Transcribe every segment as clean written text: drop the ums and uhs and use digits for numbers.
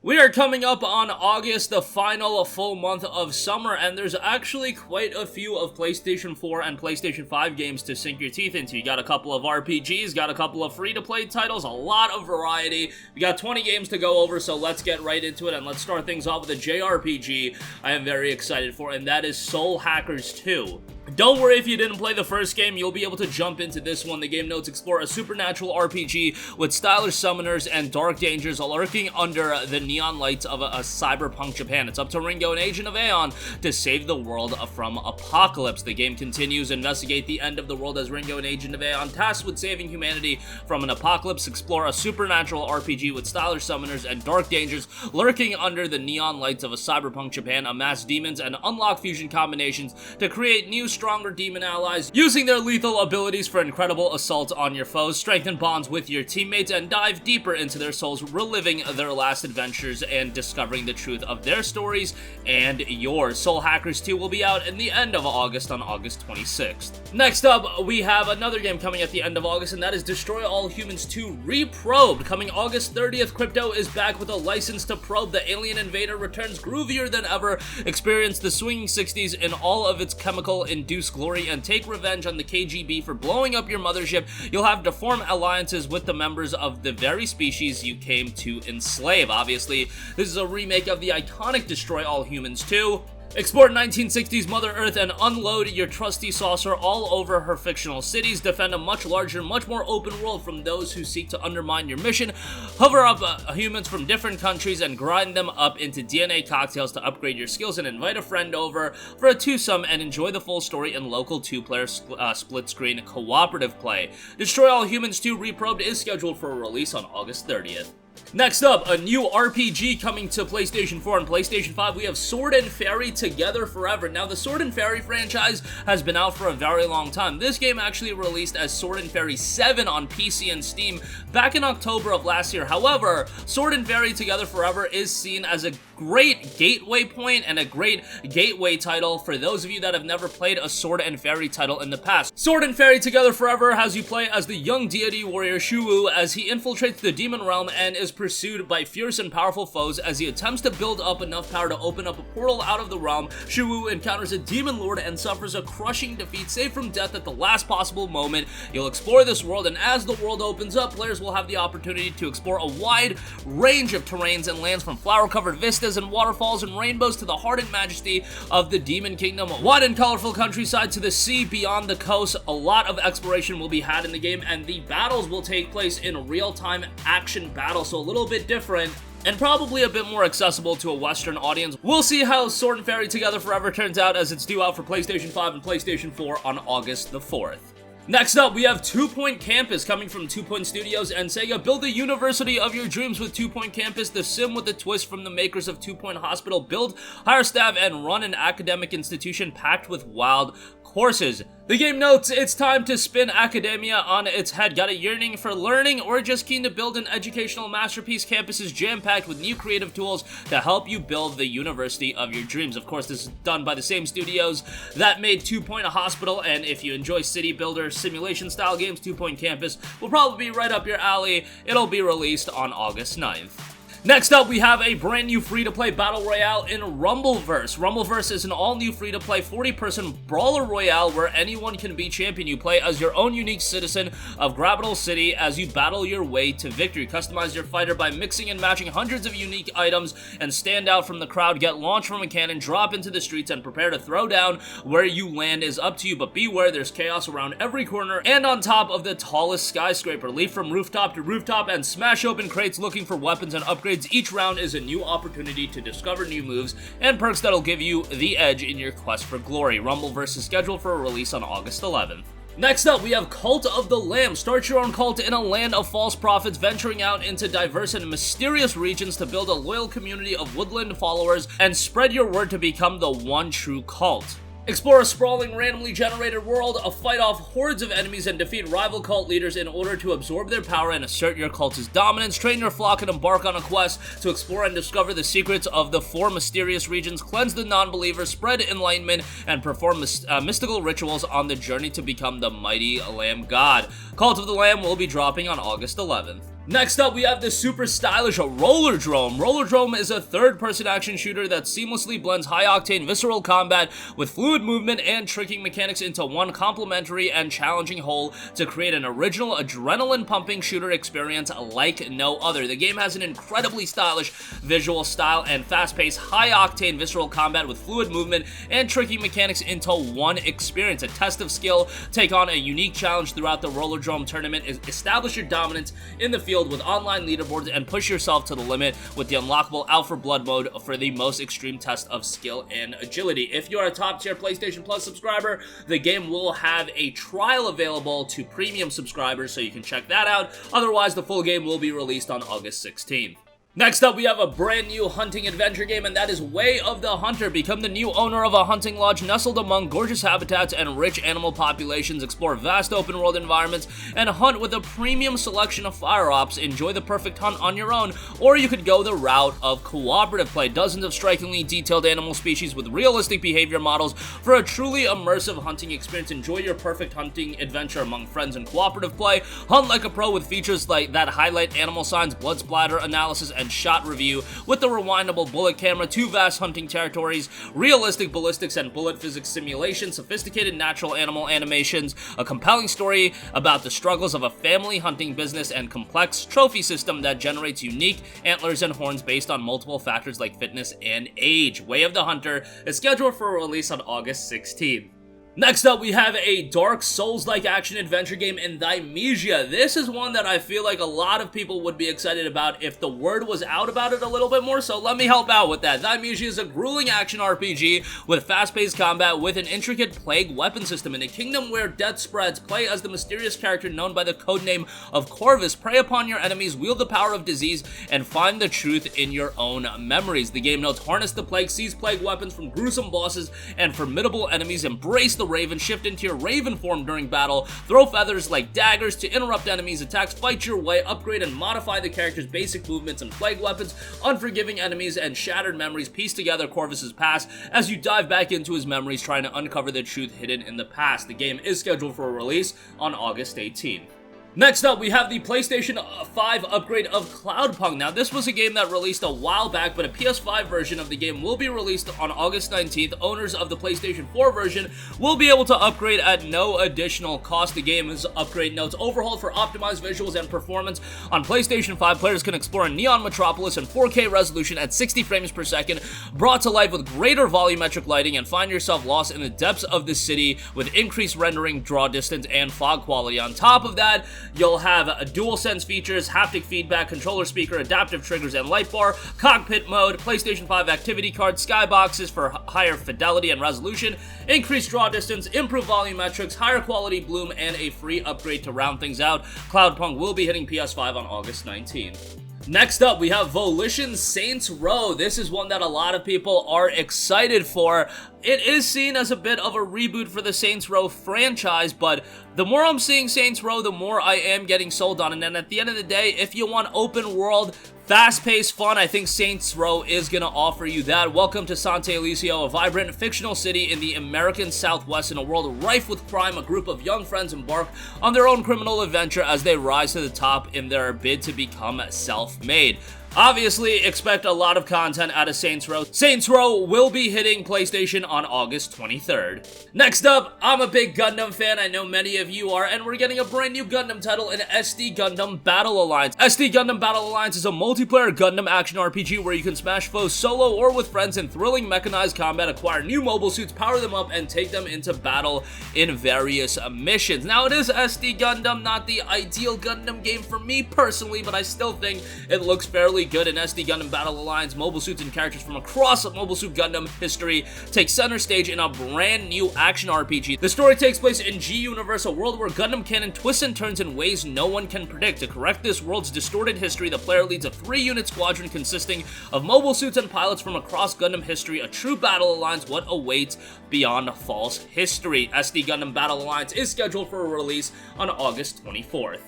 We are coming up on August, the final full month of summer, and there's actually quite a few of PlayStation 4 and PlayStation 5 games to sink your teeth into. You got a couple of RPGs, got a couple of free-to-play titles, a lot of variety. We got 20 games to go over, so let's get right into it, and let's start things off with a JRPG I am very excited for, and that is Soul Hackers 2. Don't worry if you didn't play the first game, you'll be able to jump into this one. The game notes explore a supernatural RPG with stylish summoners and dark dangers lurking under the neon lights of a cyberpunk Japan. It's up to Ringo, an agent of Aeon, to save the world from apocalypse. The game continues, investigate the end of the world as Ringo, an agent of Aeon, tasked with saving humanity from an apocalypse. Explore a supernatural RPG with stylish summoners and dark dangers lurking under the neon lights of a cyberpunk Japan. Amass demons and unlock fusion combinations to create new, stronger demon allies, using their lethal abilities for incredible assault on your foes. Strengthen bonds with your teammates and dive deeper into their souls, reliving their last adventures and discovering the truth of their stories and yours. Soul Hackers 2 will be out in the end of August on August 26th. Next up, we have another game coming at the end of August, and that is Destroy All Humans 2 Reprobed. Coming August 30th, Crypto is back with a license to probe. The alien invader returns groovier than ever. Experience the swinging 60s in all of its chemical-induced glory and take revenge on the KGB for blowing up your mothership. You'll have to form alliances with the members of the very species you came to enslave. Obviously, this is a remake of the iconic Destroy All Humans 2. Explore 1960s Mother Earth and unload your trusty saucer all over her fictional cities. Defend a much larger, much more open world from those who seek to undermine your mission. Hover up humans from different countries and grind them up into DNA cocktails to upgrade your skills, and invite a friend over for a twosome and enjoy the full story in local two-player split-screen cooperative play. Destroy All Humans 2 Reprobed is scheduled for a release on August 30th. Next up, a new RPG coming to PlayStation 4 and PlayStation 5. We have Sword and Fairy Together Forever. Now, the Sword and Fairy franchise has been out for a very long time. This game actually released as Sword and Fairy 7 on PC and Steam back in October of last year. However, Sword and Fairy Together Forever is seen as a great gateway point and a great gateway title for those of you that have never played a Sword and Fairy title in the past. Sword and Fairy Together Forever has you play as the young deity warrior Shuwu as he infiltrates the demon realm and is pursued by fierce and powerful foes. As he attempts to build up enough power to open up a portal out of the realm, Shuwu encounters a demon lord and suffers a crushing defeat, saved from death at the last possible moment. You'll explore this world, and as the world opens up, players will have the opportunity to explore a wide range of terrains and lands, from flower-covered vistas and waterfalls and rainbows to the hardened majesty of the Demon Kingdom, wide and colorful countryside to the sea beyond the coast. A lot of exploration will be had in the game, and the battles will take place in real-time action battles, so a little bit different and probably a bit more accessible to a Western audience. We'll see how Sword and Fairy Together Forever turns out, as it's due out for PlayStation 5 and PlayStation 4 on August the 4th. Next up, we have 2 Point Campus coming from 2 Point Studios and Sega. Build the university of your dreams with 2 Point Campus, the sim with a twist from the makers of 2 Point Hospital. Build, hire staff, and run an academic institution packed with wild courses. The game notes, it's time to spin academia on its head. Got a yearning for learning or just keen to build an educational masterpiece? Campus is jam-packed with new creative tools to help you build the university of your dreams. Of course, this is done by the same studios that made 2 Point Hospital, and if you enjoy city builder simulation style games, 2 Point Campus will probably be right up your alley. It'll be released on August 9th. Next up, we have a brand new free-to-play battle royale in Rumbleverse. Rumbleverse is an all-new free-to-play 40-person brawler royale where anyone can be champion. You play as your own unique citizen of Grabital City as you battle your way to victory. Customize your fighter by mixing and matching hundreds of unique items and stand out from the crowd. Get launched from a cannon, drop into the streets, and prepare to throw down. Where you land is up to you, but beware, there's chaos around every corner and on top of the tallest skyscraper. Leap from rooftop to rooftop and smash open crates looking for weapons and upgrades. Each round is a new opportunity to discover new moves and perks that'll give you the edge in your quest for glory. Rumbleverse is scheduled for a release on August 11th. Next up, we have Cult of the Lamb. Start your own cult in a land of false prophets, venturing out into diverse and mysterious regions to build a loyal community of woodland followers and spread your word to become the one true cult. Explore a sprawling, randomly generated world, fight off hordes of enemies, and defeat rival cult leaders in order to absorb their power and assert your cult's dominance. Train your flock and embark on a quest to explore and discover the secrets of the 4 mysterious regions, cleanse the non-believers, spread enlightenment, and perform mystical rituals on the journey to become the mighty Lamb God. Cult of the Lamb will be dropping on August 11th. Next up, we have the super stylish Rollerdrome. Rollerdrome is a third-person action shooter that seamlessly blends high-octane visceral combat with fluid movement and tricking mechanics into one complementary and challenging whole to create an original adrenaline-pumping shooter experience like no other. The game has an incredibly stylish visual style and fast-paced, high-octane visceral combat with fluid movement and tricking mechanics into one experience. A test of skill, take on a unique challenge throughout the Rollerdrome tournament, establish your dominance in the field with online leaderboards, and push yourself to the limit with the unlockable Alpha Blood mode for the most extreme test of skill and agility. If you are a top-tier PlayStation Plus subscriber, the game will have a trial available to premium subscribers, so you can check that out. Otherwise, the full game will be released on August 16th. Next up, we have a brand new hunting adventure game, and that is Way of the Hunter. Become the new owner of a hunting lodge nestled among gorgeous habitats and rich animal populations. Explore vast open world environments and hunt with a premium selection of fire ops. Enjoy the perfect hunt on your own, or you could go the route of cooperative play. Dozens of strikingly detailed animal species with realistic behavior models for a truly immersive hunting experience. Enjoy your perfect hunting adventure among friends in cooperative play. Hunt like a pro with features like that highlight animal signs, blood splatter analysis, and shot review with the rewindable bullet camera, 2 vast hunting territories, realistic ballistics and bullet physics simulation, sophisticated natural animal animations, a compelling story about the struggles of a family hunting business, and complex trophy system that generates unique antlers and horns based on multiple factors like fitness and age. Way of the Hunter is scheduled for release on August 16th. Next up, we have a Dark Souls-like action-adventure game in Thymesia. This is one that I feel like a lot of people would be excited about if the word was out about it a little bit more, so let me help out with that. Thymesia is a grueling action RPG with fast-paced combat with an intricate plague weapon system. In a kingdom where death spreads, play as the mysterious character known by the codename of Corvus. Prey upon your enemies, wield the power of disease, and find the truth in your own memories. The game notes harness the plague, seize plague weapons from gruesome bosses and formidable enemies, embrace the Raven, shift into your Raven form during battle, throw feathers like daggers to interrupt enemies' attacks, fight your way, upgrade and modify the character's basic movements and plague weapons, unforgiving enemies and shattered memories. Piece together Corvus's past as you dive back into his memories, trying to uncover the truth hidden in the past. The game is scheduled for a release on August 18th. Next up, we have the PlayStation 5 upgrade of Cloudpunk. Now, this was a game that released a while back, but a PS5 version of the game will be released on August 19th. Owners of the PlayStation 4 version will be able to upgrade at no additional cost. The game's upgrade notes overhauled for optimized visuals and performance. On PlayStation 5, players can explore a neon metropolis in 4K resolution at 60 frames per second, brought to life with greater volumetric lighting, and find yourself lost in the depths of the city with increased rendering, draw distance, and fog quality. On top of that, you'll have DualSense features, haptic feedback, controller speaker, adaptive triggers and light bar, cockpit mode, PlayStation 5 activity card, skyboxes for higher fidelity and resolution, increased draw distance, improved volumetrics, higher quality bloom, and a free upgrade to round things out. Cloudpunk will be hitting PS5 on August 19th. Next up, we have Volition's Saints Row. This is one that a lot of people are excited for. It is seen as a bit of a reboot for the Saints Row franchise, but the more I'm seeing Saints Row, the more I am getting sold on it. And at the end of the day, if you want open world, fast-paced fun, I think Saints Row is going to offer you that. Welcome to Sante Elysium, a vibrant fictional city in the American Southwest. In a world rife with crime, a group of young friends embark on their own criminal adventure as they rise to the top in their bid to become self-made. Obviously, expect a lot of content out of Saints Row. Saints Row will be hitting PlayStation on August 23rd. Next up, I'm a big Gundam fan, I know many of you are, and we're getting a brand new Gundam title in SD Gundam Battle Alliance. SD Gundam Battle Alliance is a multiplayer Gundam action RPG where you can smash foes solo or with friends in thrilling mechanized combat, acquire new mobile suits, power them up, and take them into battle in various missions. Now, it is SD Gundam, not the ideal Gundam game for me personally, but I still think it looks fairly good. In SD Gundam Battle Alliance, mobile suits and characters from across Mobile Suit Gundam history take center stage in a brand new action RPG. The story takes place in G-Universe, a world where Gundam canon twists and turns in ways no one can predict. To correct this world's distorted history, the player leads a 3-unit squadron consisting of mobile suits and pilots from across Gundam history. A true battle alliance, what awaits beyond false history. SD Gundam Battle Alliance is scheduled for a release on August 24th.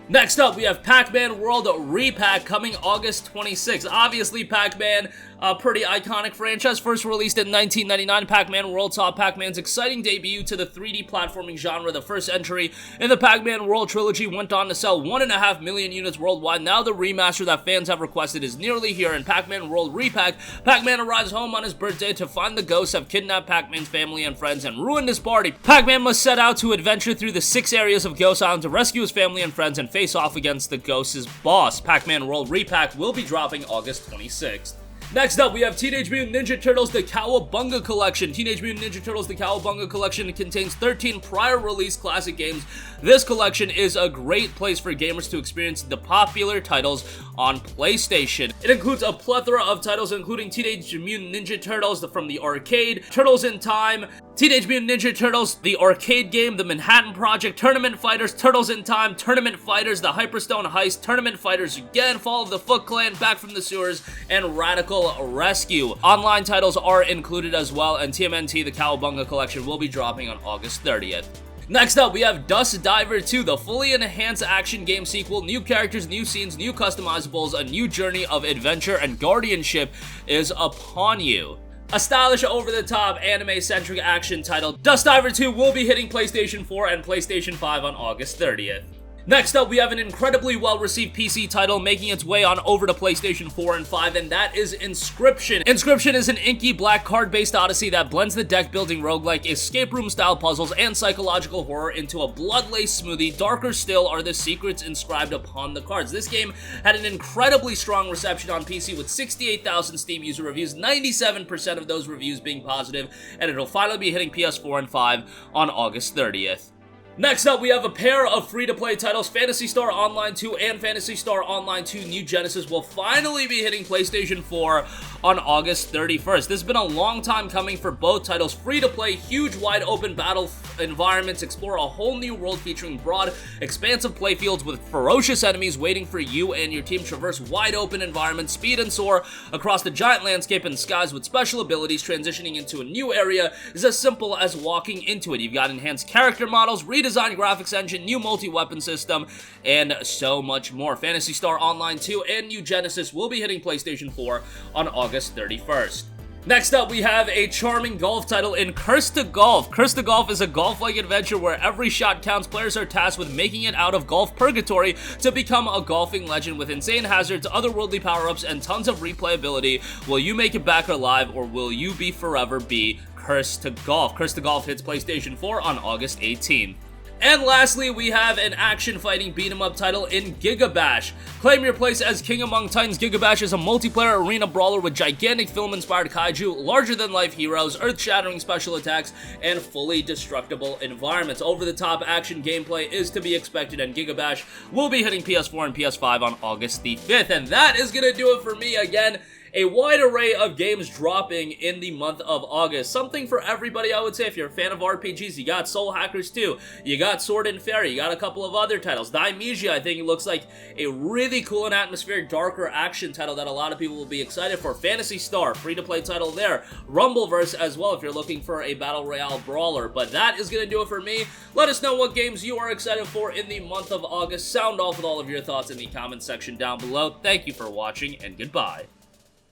Next up, we have Pac-Man World Re-PAC coming August 26th. Obviously, Pac-Man, a pretty iconic franchise, first released in 1999. Pac-Man World saw Pac-Man's exciting debut to the 3D platforming genre. The first entry in the Pac-Man World trilogy went on to sell 1.5 million units worldwide. Now the remaster that fans have requested is nearly here. In Pac-Man World Re-PAC, Pac-Man arrives home on his birthday to find the ghosts have kidnapped Pac-Man's family and friends and ruined his party. Pac-Man must set out to adventure through the 6 areas of Ghost Island to rescue his family and friends and face off against the Ghost's boss. Pac-Man World Re-PAC will be dropping August 26th. Next up, we have Teenage Mutant Ninja Turtles The Cowabunga Collection. Teenage Mutant Ninja Turtles The Cowabunga Collection contains 13 prior release classic games. This collection is a great place for gamers to experience the popular titles on PlayStation. It includes a plethora of titles including Teenage Mutant Ninja Turtles from the arcade, Turtles in Time, Teenage Mutant Ninja Turtles, the arcade game, the Manhattan Project, Tournament Fighters, Turtles in Time, Tournament Fighters, the Hyperstone Heist, Tournament Fighters again, Fall of the Foot Clan, Back from the Sewers, and Radical Rescue. Online titles are included as well, and TMNT, the Cowabunga Collection, will be dropping on August 30th. Next up, we have Dusk Diver 2, the fully enhanced action game sequel. New characters, new scenes, new customizables, a new journey of adventure and guardianship is upon you. A stylish, over-the-top, anime-centric action title, Dusk Diver 2 will be hitting PlayStation 4 and PlayStation 5 on August 30th. Next up, we have an incredibly well-received PC title making its way on over to PlayStation 4 and 5, and that is Inscryption. Inscryption is an inky black card-based odyssey that blends the deck-building roguelike, escape room-style puzzles, and psychological horror into a blood-laced smoothie. Darker still are the secrets inscribed upon the cards. This game had an incredibly strong reception on PC with 68,000 Steam user reviews, 97% of those reviews being positive, and it'll finally be hitting PS4 and 5 on August 30th. Next up, we have a pair of free-to-play titles. Phantasy Star Online 2 and Phantasy Star Online 2 New Genesis will finally be hitting PlayStation 4 on August 31st. This has been a long time coming for both titles. Free-to-play, huge wide-open battle environments explore a whole new world featuring broad, expansive playfields with ferocious enemies waiting for you and your team. Traverse wide-open environments, speed and soar across the giant landscape and skies with special abilities. Transitioning into a new area is as simple as walking into it. You've got enhanced character models, redesigned graphics engine, new multi-weapon system, and so much more. Phantasy Star Online 2 and New Genesis will be hitting PlayStation 4 on August 31st. Next up, we have a charming golf title in Curse to Golf. Curse to Golf is a golf-like adventure where every shot counts. Players are tasked with making it out of golf purgatory to become a golfing legend with insane hazards, otherworldly power-ups, and tons of replayability. Will you make it back alive, or will you be forever be Curse to Golf? Curse to Golf hits PlayStation 4 on August 18th. And lastly, we have an action-fighting beat-em-up title in GigaBash. Claim your place as King Among Titans. GigaBash is a multiplayer arena brawler with gigantic film-inspired kaiju, larger-than-life heroes, earth-shattering special attacks, and fully destructible environments. Over-the-top action gameplay is to be expected, and GigaBash will be hitting PS4 and PS5 on August the 5th. And that is going to do it for me again. A wide array of games dropping in the month of August. Something for everybody, I would say. If you're a fan of RPGs, you got Soul Hackers 2, you got Sword and Fairy, you got a couple of other titles. Thymesia, I think it looks like a really cool and atmospheric, darker action title that a lot of people will be excited for. Phantasy Star, free-to-play title there. Rumbleverse as well, if you're looking for a Battle Royale brawler. But that is going to do it for me. Let us know what games you are excited for in the month of August. Sound off with all of your thoughts in the comment section down below. Thank you for watching, and goodbye.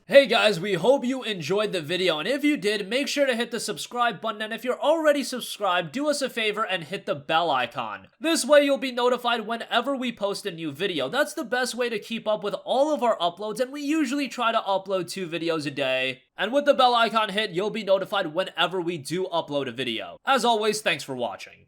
Hey guys, we hope you enjoyed the video, and if you did, make sure to hit the subscribe button, and if you're already subscribed, do us a favor and hit the bell icon. This way you'll be notified whenever we post a new video. That's the best way to keep up with all of our uploads, and we usually try to upload 2 videos a day. And with the bell icon hit, you'll be notified whenever we do upload a video. As always, thanks for watching.